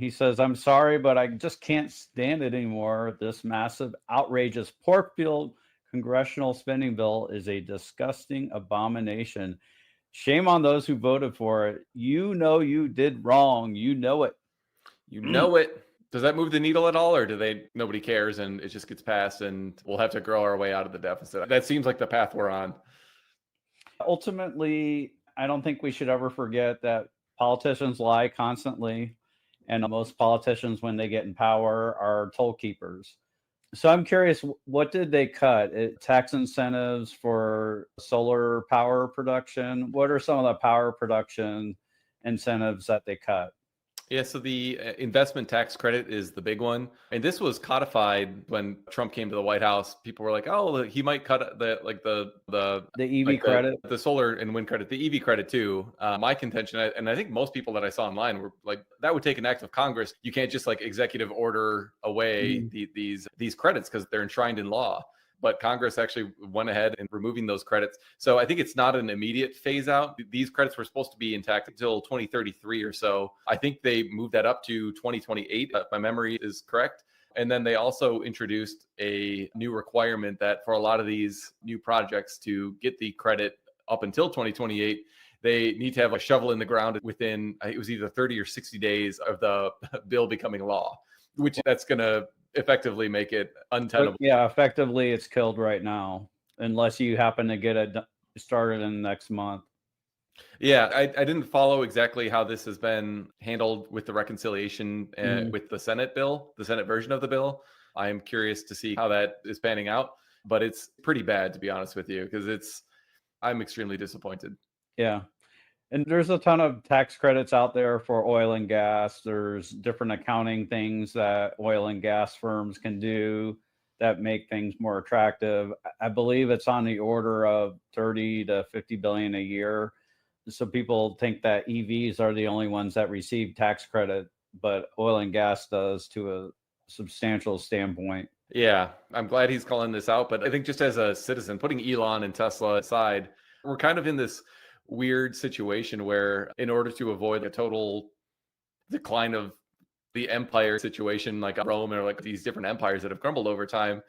He says, I'm sorry, but I just can't stand it anymore. This massive, outrageous pork-filled congressional spending bill is a disgusting abomination. Shame on those who voted for it. You know you did wrong. You know it. You know it. Does that move the needle at all, or nobody cares and it just gets passed and we'll have to grow our way out of the deficit? That seems like the path we're on. Ultimately, I don't think we should ever forget that politicians lie constantly, and most politicians, when they get in power, are toll keepers. So I'm curious, what did they cut? Tax incentives for solar power production? What are some of the power production incentives that they cut? Yeah, so the investment tax credit is the big one. And this was codified when Trump came to the White House. People were like, "Oh, he might cut the The EV like credit? the solar and wind credit, the EV credit too." My contention, and I think most people that I saw online were like, "That would take an act of Congress. You can't just like executive order away these credits because they're enshrined in law." But Congress actually went ahead and removing those credits. So I think it's not an immediate phase out. These credits were supposed to be intact until 2033 or so. I think they moved that up to 2028, if my memory is correct. And then they also introduced a new requirement that for a lot of these new projects to get the credit up until 2028, they need to have a shovel in the ground within, it was either 30 or 60 days of the bill becoming law, which that's going to effectively make it untenable. Yeah, effectively it's killed right now, unless you happen to get it started in the next month. Yeah, I didn't follow exactly how this has been handled with the reconciliation with the Senate bill, the Senate version of the bill. I am curious to see how that is panning out, but it's pretty bad, to be honest with you, because I'm extremely disappointed. Yeah. And there's a ton of tax credits out there for oil and gas. There's different accounting things that oil and gas firms can do that make things more attractive. I believe it's on the order of 30 to 50 billion a year. So people think that EVs are the only ones that receive tax credit, but oil and gas does to a substantial standpoint. Yeah, I'm glad he's calling this out, but I think just as a citizen, putting Elon and Tesla aside, we're kind of in this weird situation where in order to avoid a total decline of the empire situation like Rome or like these different empires that have crumbled over time,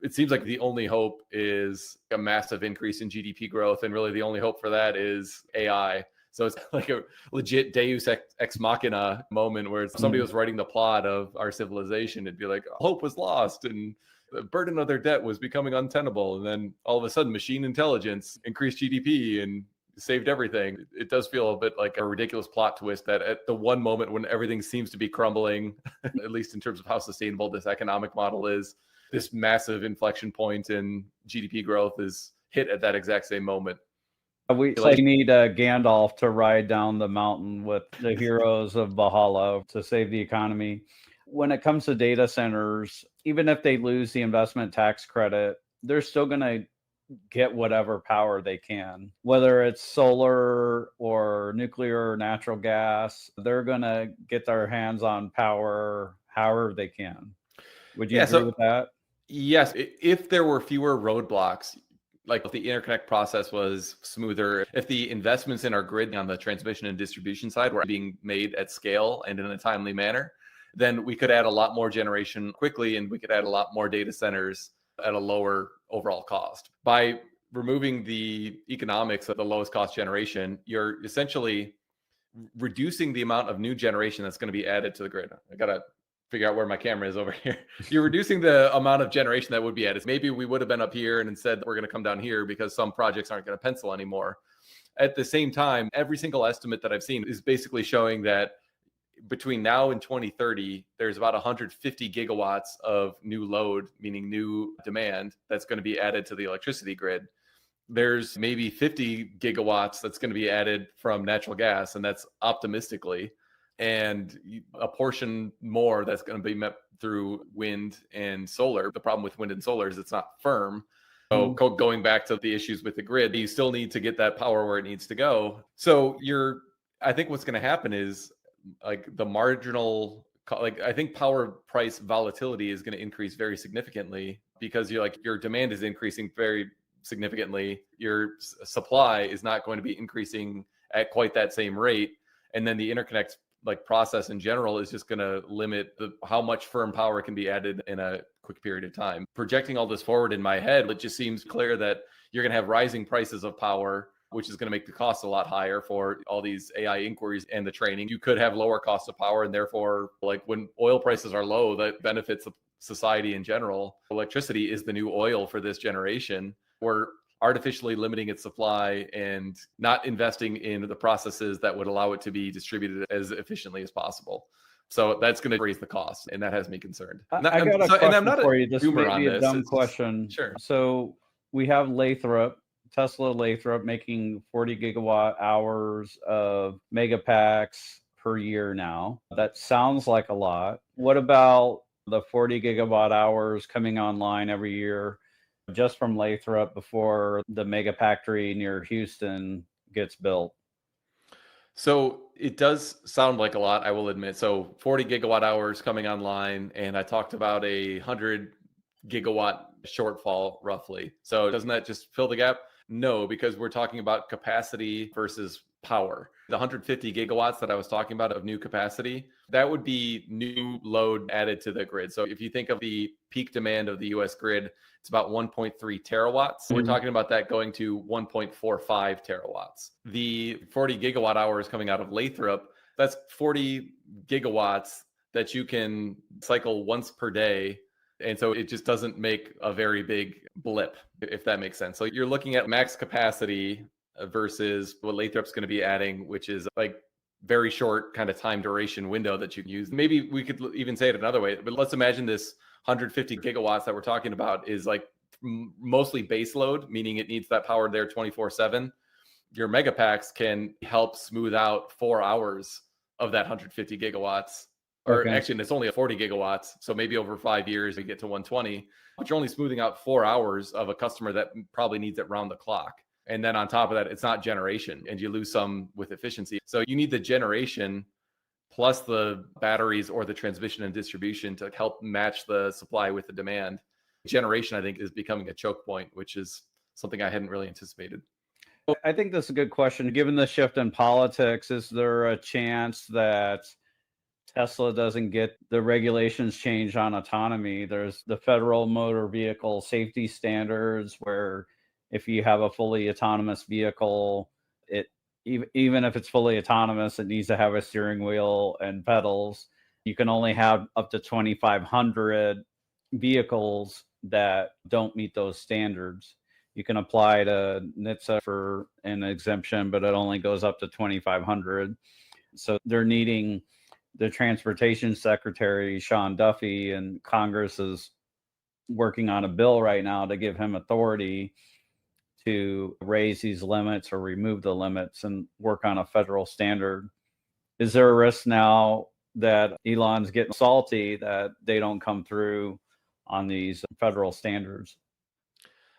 it seems like the only hope is a massive increase in GDP growth. And really the only hope for that is AI. So it's like a legit deus ex machina moment where somebody was writing the plot of our civilization. It'd be like hope was lost and the burden of their debt was becoming untenable. And then all of a sudden machine intelligence increased GDP and saved everything. It does feel a bit like a ridiculous plot twist that at the one moment when everything seems to be crumbling, at least in terms of how sustainable this economic model is, this massive inflection point in GDP growth is hit at that exact same moment. We need Gandalf to ride down the mountain with the heroes of Valhalla to save the economy. When it comes to data centers, even if they lose the investment tax credit, they're still going to get whatever power they can, whether it's solar or nuclear or natural gas. They're going to get their hands on power however they can. Would you agree with that? Yes, if there were fewer roadblocks, like if the interconnect process was smoother, if the investments in our grid on the transmission and distribution side were being made at scale and in a timely manner, then we could add a lot more generation quickly and we could add a lot more data centers at a lower overall cost. By removing the economics of the lowest cost generation, you're essentially reducing the amount of new generation that's going to be added to the grid. I got to figure out where my camera is over here. You're reducing the amount of generation that would be added. Maybe we would have been up here and instead we're going to come down here because some projects aren't going to pencil anymore. At the same time, every single estimate that I've seen is basically showing that between now and 2030, there's about 150 gigawatts of new load, meaning new demand, that's going to be added to the electricity grid. There's maybe 50 gigawatts that's going to be added from natural gas, and that's optimistically, and a portion more that's going to be met through wind and solar. The problem with wind and solar is it's not firm. So going back to the issues with the grid, you still need to get that power where it needs to go. So I think what's going to happen is like the marginal, like I think power price volatility is going to increase very significantly because your demand is increasing very significantly. Your supply is not going to be increasing at quite that same rate. And then the interconnect like process in general is just going to limit how much firm power can be added in a quick period of time. Projecting all this forward in my head, it just seems clear that you're going to have rising prices of power, which is going to make the cost a lot higher for all these AI inquiries and the training. You could have lower costs of power, and therefore, like when oil prices are low, that benefits society in general. Electricity is the new oil for this generation. We're artificially limiting its supply and not investing in the processes that would allow it to be distributed as efficiently as possible. So that's going to raise the cost, and that has me concerned. I got a question and I'm not for you. This doomer may on be a this. dumb It's question. Sure. So we have Lathrop, Tesla Lathrop, making 40 gigawatt hours of megapacks per year now. That sounds like a lot. What about the 40 gigawatt hours coming online every year just from Lathrop before the mega factory near Houston gets built? So it does sound like a lot, I will admit. So 40 gigawatt hours coming online, and I talked about 100 gigawatt shortfall roughly. So doesn't that just fill the gap? No, because we're talking about capacity versus power. The 150 gigawatts that I was talking about of new capacity, that would be new load added to the grid. So if you think of the peak demand of the US grid, it's about 1.3 terawatts. We're talking about that going to 1.45 terawatts. The 40 gigawatt hours coming out of Lathrop, that's 40 gigawatts that you can cycle once per day. And so it just doesn't make a very big blip, if that makes sense. So you're looking at max capacity versus what Lathrop's going to be adding, which is like very short kind of time duration window that you can use. Maybe we could even say it another way, but let's imagine this 150 gigawatts that we're talking about is like mostly base load, meaning it needs that power there 24/7. Your megapacks can help smooth out 4 hours of that 150 gigawatts. Or actually, it's only 40 gigawatts. So maybe over 5 years, we get to 120, but you're only smoothing out 4 hours of a customer that probably needs it round the clock. And then on top of that, it's not generation, and you lose some with efficiency. So you need the generation plus the batteries or the transmission and distribution to help match the supply with the demand. Generation, I think, is becoming a choke point, which is something I hadn't really anticipated. I think that's a good question. Given the shift in politics, is there a chance that Tesla doesn't get the regulations changed on autonomy? There's the federal motor vehicle safety standards where if you have a fully autonomous vehicle, it even if it's fully autonomous, it needs to have a steering wheel and pedals. You can only have up to 2,500 vehicles that don't meet those standards. You can apply to NHTSA for an exemption, but it only goes up to 2,500. So they're needing the Transportation Secretary, Sean Duffy, and Congress is working on a bill right now to give him authority to raise these limits or remove the limits and work on a federal standard. Is there a risk now that Elon's getting salty that they don't come through on these federal standards?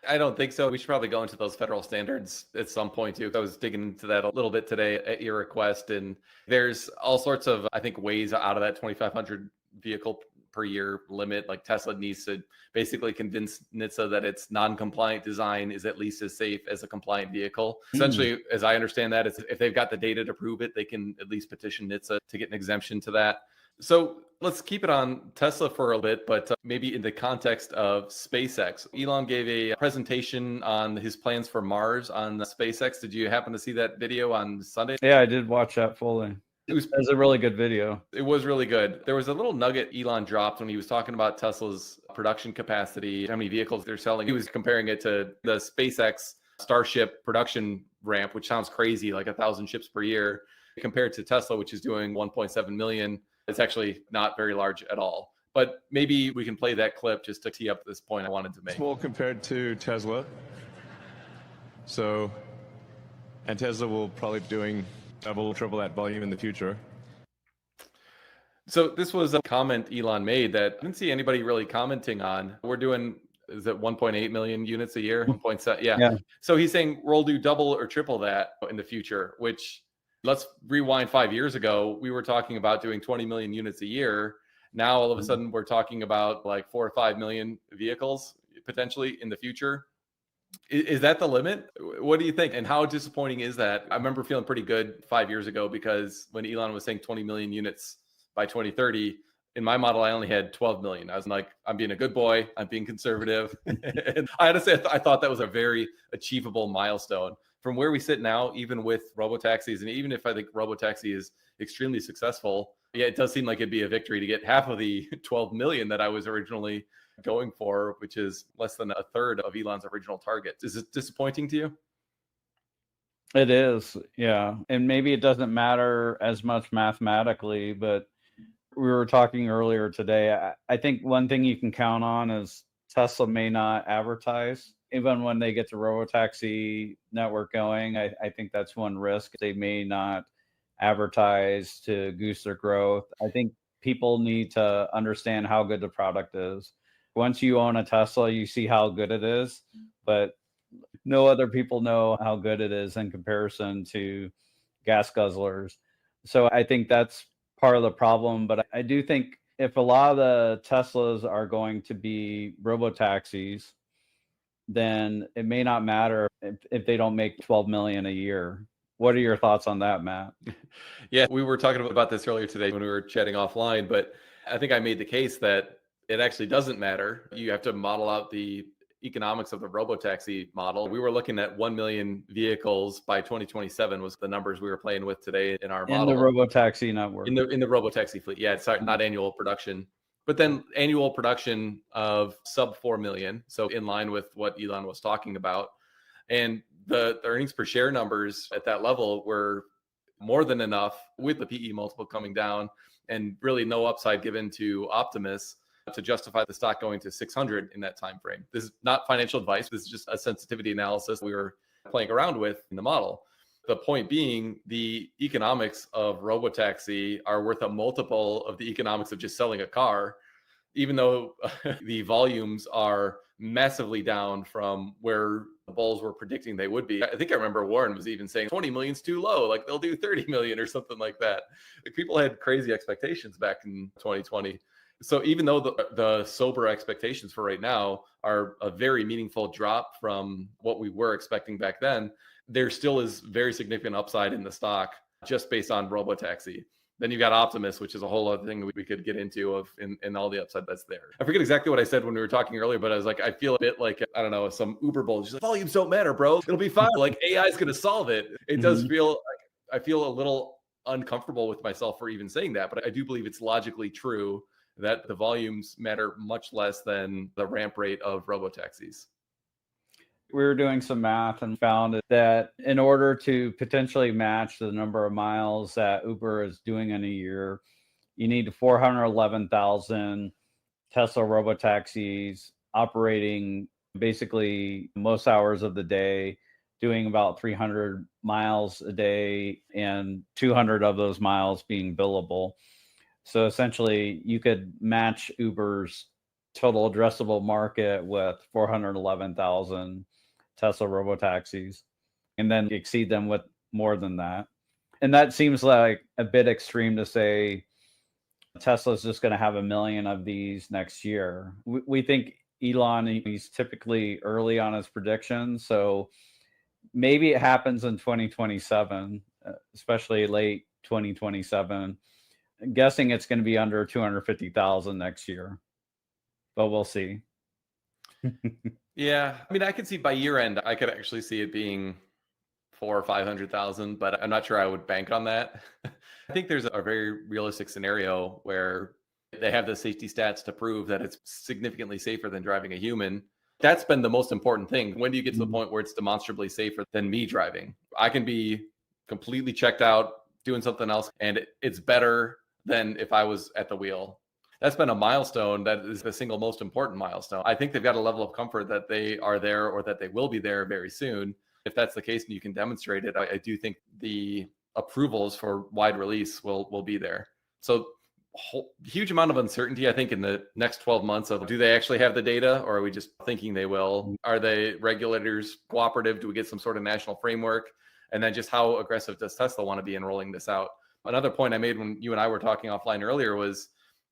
I don't think so. We should probably go into those federal standards at some point too. I was digging into that a little bit today at your request, and there's all sorts of, I think, ways out of that 2,500 vehicle per year limit. Like Tesla needs to basically convince NHTSA that its non-compliant design is at least as safe as a compliant vehicle. Essentially, as I understand that, it's, if they've got the data to prove it, they can at least petition NHTSA to get an exemption to that. So let's keep it on Tesla for a bit, but maybe in the context of SpaceX. Elon gave a presentation on his plans for Mars on SpaceX. Did you happen to see that video on Sunday? Yeah, I did watch that fully. It was a really good video. It was really good. There was a little nugget Elon dropped when he was talking about Tesla's production capacity, how many vehicles they're selling. He was comparing it to the SpaceX Starship production ramp, which sounds crazy, like 1,000 ships per year, compared to Tesla, which is doing 1.7 million. It's actually not very large at all. But maybe we can play that clip just to tee up this point I wanted to make. Small compared to Tesla. So, and Tesla will probably be doing double, triple that volume in the future. So this was a comment Elon made that I didn't see anybody really commenting on. We're doing, is it 1.8 million units a year? 1.7, yeah. So he's saying we'll do double or triple that in the future, which, let's rewind 5 years ago, we were talking about doing 20 million units a year. Now, all of a sudden, we're talking about like 4 or 5 million vehicles potentially in the future. Is that the limit? What do you think? And how disappointing is that? I remember feeling pretty good 5 years ago because when Elon was saying 20 million units by 2030, in my model, I only had 12 million. I was like, I'm being a good boy. I'm being conservative. And I had to say, I thought that was a very achievable milestone. From where we sit now, even with robotaxis, and even if I think robotaxi is extremely successful, yeah, it does seem like it'd be a victory to get half of the 12 million that I was originally going for, which is less than a third of Elon's original target. Is it disappointing to you? It is, yeah. And maybe it doesn't matter as much mathematically, but we were talking earlier today. I think one thing you can count on is Tesla may not advertise. Even when they get the Robotaxi network going, I think that's one risk. They may not advertise to goose their growth. I think people need to understand how good the product is. Once you own a Tesla, you see how good it is, but no other people know how good it is in comparison to gas guzzlers. So I think that's part of the problem. But I do think if a lot of the Teslas are going to be robotaxis, then it may not matter if they don't make 12 million a year. What are your thoughts on that, Matt? Yeah, we were talking about this earlier today when we were chatting offline, but I think I made the case that it actually doesn't matter. You have to model out the economics of the robotaxi model. We were looking at 1 million vehicles by 2027 was the numbers we were playing with today in our model. In the robotaxi network. In the robotaxi fleet. Yeah, it's not annual production. But then annual production of sub 4 million. So in line with what Elon was talking about. And the earnings per share numbers at that level were more than enough with the PE multiple coming down and really no upside given to Optimus to justify the stock going to 600 in that time frame. This is not financial advice. This is just a sensitivity analysis we were playing around with in the model. The point being, the economics of robotaxi are worth a multiple of the economics of just selling a car, even though the volumes are massively down from where the bulls were predicting they would be. I think I remember Warren was even saying 20 million is too low, like they'll do 30 million or something like that. Like people had crazy expectations back in 2020. So even though the sober expectations for right now are a very meaningful drop from what we were expecting back then, there still is very significant upside in the stock just based on Robotaxi. Then you've got Optimus, which is a whole other thing we could get into in all the upside that's there. I forget exactly what I said when we were talking earlier, but I was like, I feel a bit like, I don't know, some Uber bull. Just like, volumes don't matter, bro. It'll be fine. Like AI is going to solve it. It does feel like I feel a little uncomfortable with myself for even saying that, but I do believe it's logically true that the volumes matter much less than the ramp rate of robotaxis. We were doing some math and found that in order to potentially match the number of miles that Uber is doing in a year, you need 411,000 Tesla robotaxis operating basically most hours of the day, doing about 300 miles a day and 200 of those miles being billable. So essentially, you could match Uber's total addressable market with 411,000 Tesla robotaxis and then exceed them with more than that. And that seems like a bit extreme to say Tesla's just going to have 1 million of these next year. We think Elon, he's typically early on his predictions. So maybe it happens in 2027, especially late 2027. I'm guessing it's going to be under 250,000 next year, but we'll see. Yeah, I mean, I could see by year end, I could actually see it being 400,000 or 500,000, but I'm not sure I would bank on that. I think there's a very realistic scenario where they have the safety stats to prove that it's significantly safer than driving a human. That's been the most important thing. When do you get to the point where it's demonstrably safer than me driving? I can be completely checked out doing something else, and it's better than if I was at the wheel. That's been a milestone that is the single most important milestone. I think they've got a level of comfort that they are there or that they will be there very soon. If that's the case and you can demonstrate it, I do think the approvals for wide release will be there. So huge amount of uncertainty, I think, in the next 12 months of do they actually have the data or are we just thinking they will? Are the regulators cooperative? Do we get some sort of national framework? And then just how aggressive does Tesla want to be in rolling this out? Another point I made when you and I were talking offline earlier was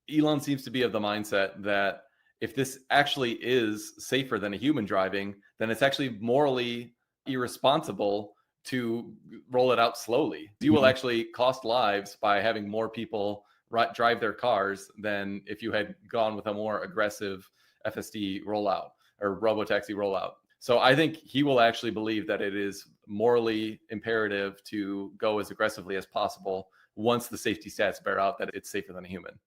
Elon seems to be of the mindset that if this actually is safer than a human driving, then it's actually morally irresponsible to roll it out slowly. You will actually cost lives by having more people drive their cars than if you had gone with a more aggressive FSD rollout or Robotaxi rollout. So I think he will actually believe that it is morally imperative to go as aggressively as possible once the safety stats bear out that it's safer than a human.